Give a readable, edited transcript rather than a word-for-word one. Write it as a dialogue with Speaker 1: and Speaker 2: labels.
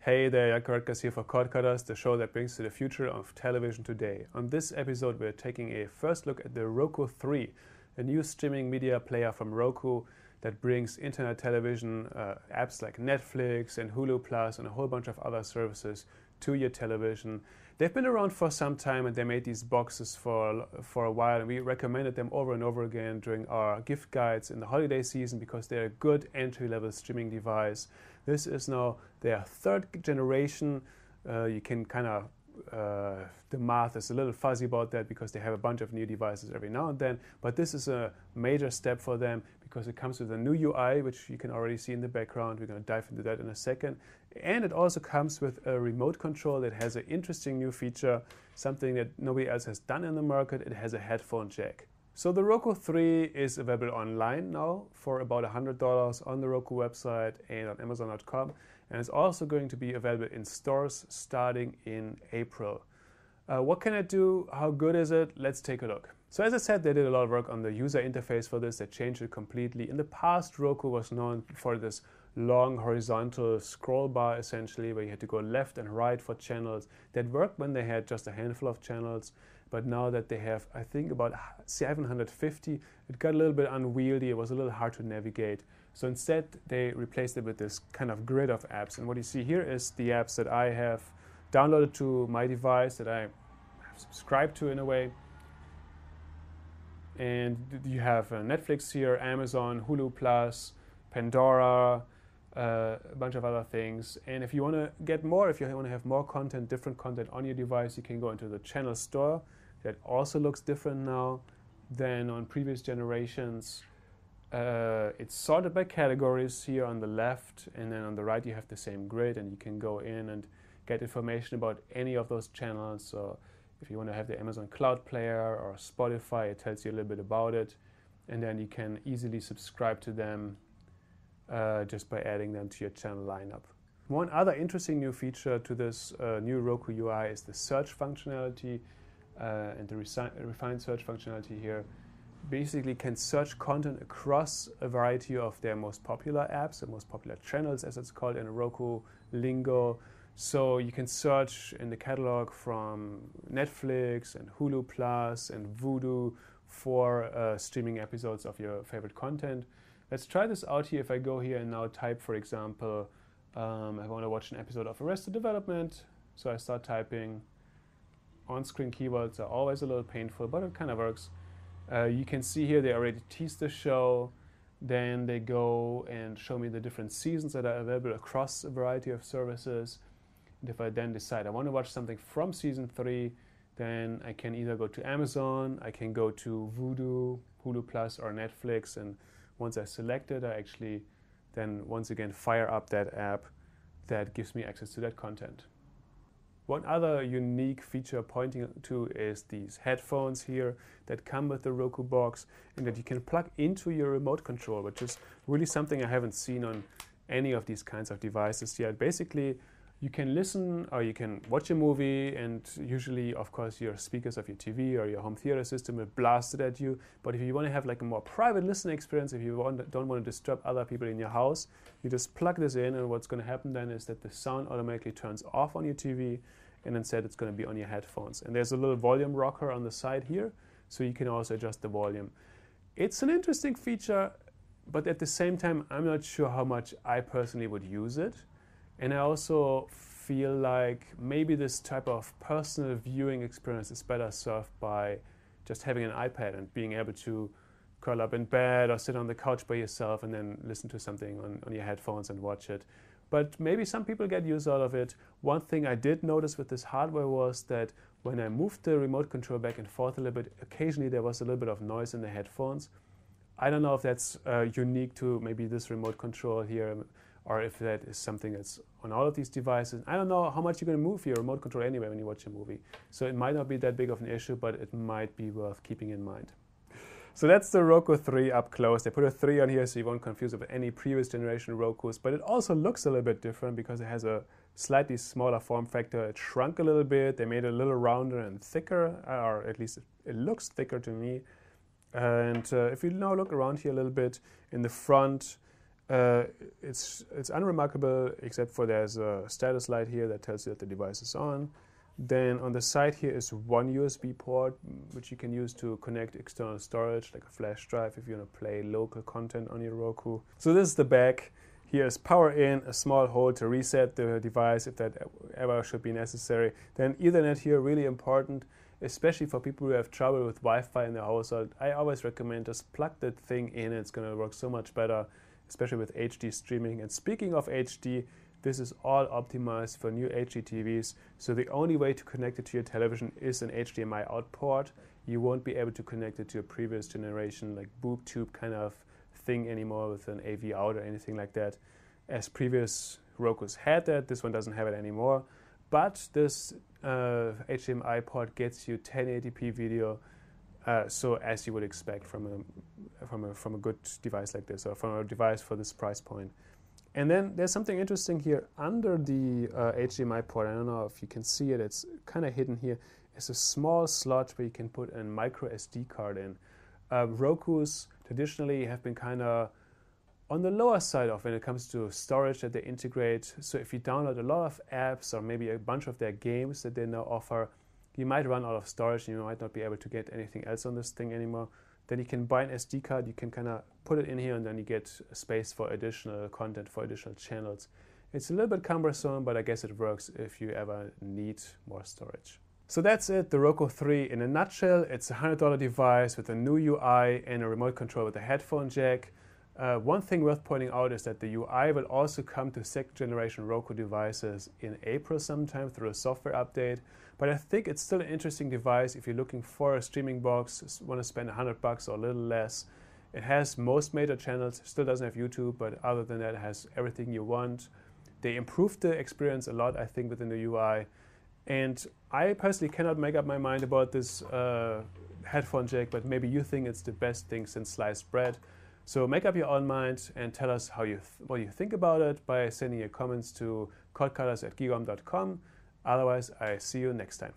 Speaker 1: Hey there, Jack here for Cord Cutters, the show that brings you the future of television today. On this episode, we're taking a first look at the Roku 3, a new streaming media player from Roku that brings internet television apps like Netflix and Hulu Plus and a whole bunch of other services to your television. They've been around for some time and they made these boxes for a while, and we recommended them over and over again during our gift guides in the holiday season because they're a good entry-level streaming device. This is now their third generation. You can kind of, the math is a little fuzzy about that because they have a bunch of new devices every now and then, but this is a major step for them because it comes with a new UI, which you can already see in the background. We're going to dive into that in a second. And it also comes with a remote control that has an interesting new feature, something that nobody else has done in the market. It has a headphone jack. So the Roku 3 is available online now for about $100 on the Roku website and on Amazon.com. And it's also going to be available in stores starting in April. What can it do? How good is it? Let's take a look. So as I said, they did a lot of work on the user interface for this. They changed it completely. In the past, Roku was known for this long horizontal scroll bar, essentially, where you had to go left and right for channels. That worked when they had just a handful of channels. But now that they have, I think, about 750, it got a little bit unwieldy. It was a little hard to navigate. So instead, they replaced it with this kind of grid of apps. And what you see here is the apps that I have downloaded to my device, that I have subscribed to in a way. And you have Netflix here, Amazon, Hulu Plus, Pandora, a bunch of other things. And if you want to get more, if you want to have more content, different content on your device, you can go into the channel store. That also looks different now than on previous generations. It's sorted by categories here on the left, and then on the right you have the same grid, and you can go in and get information about any of those channels. So if you want to have the Amazon Cloud Player or Spotify, it tells you a little bit about it, and then you can easily subscribe to them just by adding them to your channel lineup. One other interesting new feature to this new Roku UI is the search functionality and the refined search functionality here. Basically can search content across a variety of their most popular apps, the most popular channels as it's called in Roku lingo. So you can search in the catalog from Netflix and Hulu Plus and Vudu for streaming episodes of your favorite content. Let's try this out here. If I go here and now type, for example, I want to watch an episode of Arrested Development. So I start typing. On-screen keywords are always a little painful, but it kind of works. You can see here they already teased the show. Then they go and show me the different seasons that are available across a variety of services. And if I then decide I want to watch something from season 3, then I can either go to Amazon, I can go to Vudu, Hulu Plus, or Netflix. And once I select it, I actually then once again fire up that app that gives me access to that content. One other unique feature pointing to is these headphones here that come with the Roku box and that you can plug into your remote control, which is really something I haven't seen on any of these kinds of devices yet. Basically, you can listen or you can watch a movie, and usually, of course, your speakers of your TV or your home theater system will blast it at you. But if you want to have like a more private listening experience, if you don't want to disturb other people in your house, you just plug this in, and what's going to happen then is that the sound automatically turns off on your TV, and instead it's going to be on your headphones. And there's a little volume rocker on the side here, so you can also adjust the volume. It's an interesting feature, but at the same time, I'm not sure how much I personally would use it. And I also feel like maybe this type of personal viewing experience is better served by just having an iPad and being able to curl up in bed or sit on the couch by yourself and then listen to something on your headphones and watch it. But maybe some people get use out of it. One thing I did notice with this hardware was that when I moved the remote control back and forth a little bit, occasionally there was a little bit of noise in the headphones. I don't know if that's unique to maybe this remote control here, or if that is something that's on all of these devices. I don't know how much you're going to move your remote control anyway when you watch a movie. So it might not be that big of an issue, but it might be worth keeping in mind. So that's the Roku 3 up close. They put a 3 on here so you won't confuse it with any previous generation Rokus, but it also looks a little bit different because it has a slightly smaller form factor. It shrunk a little bit. They made it a little rounder and thicker, or at least it looks thicker to me. And if you now look around here a little bit, in the front, It's unremarkable, except for there's a status light here that tells you that the device is on. Then on the side here is one USB port, which you can use to connect external storage, like a flash drive if you want to play local content on your Roku. So this is the back. Here is power in, a small hole to reset the device if that ever should be necessary. Then Ethernet here, really important, especially for people who have trouble with Wi-Fi in their household. I always recommend just plug that thing in. It's going to work so much better, especially with HD streaming. And speaking of HD, this is all optimized for new HD TVs. So the only way to connect it to your television is an HDMI out port. You won't be able to connect it to a previous generation, like boob tube kind of thing anymore with an AV out or anything like that. As previous Rokus had that, this one doesn't have it anymore. But this HDMI port gets you 1080p video, so as you would expect from a good device like this, or from a device for this price point. And then there's something interesting here under the HDMI port. I don't know if you can see it. It's kind of hidden here. It's a small slot where you can put a micro SD card in. Rokus traditionally have been kind of on the lower side of when it comes to storage that they integrate. So if you download a lot of apps or maybe a bunch of their games that they now offer, you might run out of storage and you might not be able to get anything else on this thing anymore. Then you can buy an SD card, you can kind of put it in here and then you get space for additional content, for additional channels. It's a little bit cumbersome, but I guess it works if you ever need more storage. So that's it, the Roku 3 in a nutshell. It's a $100 device with a new UI and a remote control with a headphone jack. One thing worth pointing out is that the UI will also come to second generation Roku devices in April sometime through a software update. But I think it's still an interesting device if you're looking for a streaming box, want to spend $100 or a little less. It has most major channels, still doesn't have YouTube, but other than that it has everything you want. They improved the experience a lot, I think, within the UI. And I personally cannot make up my mind about this headphone jack, but maybe you think it's the best thing since sliced bread. So make up your own mind and tell us what you think about it by sending your comments to codcutters@gigaom.com. Otherwise, I see you next time.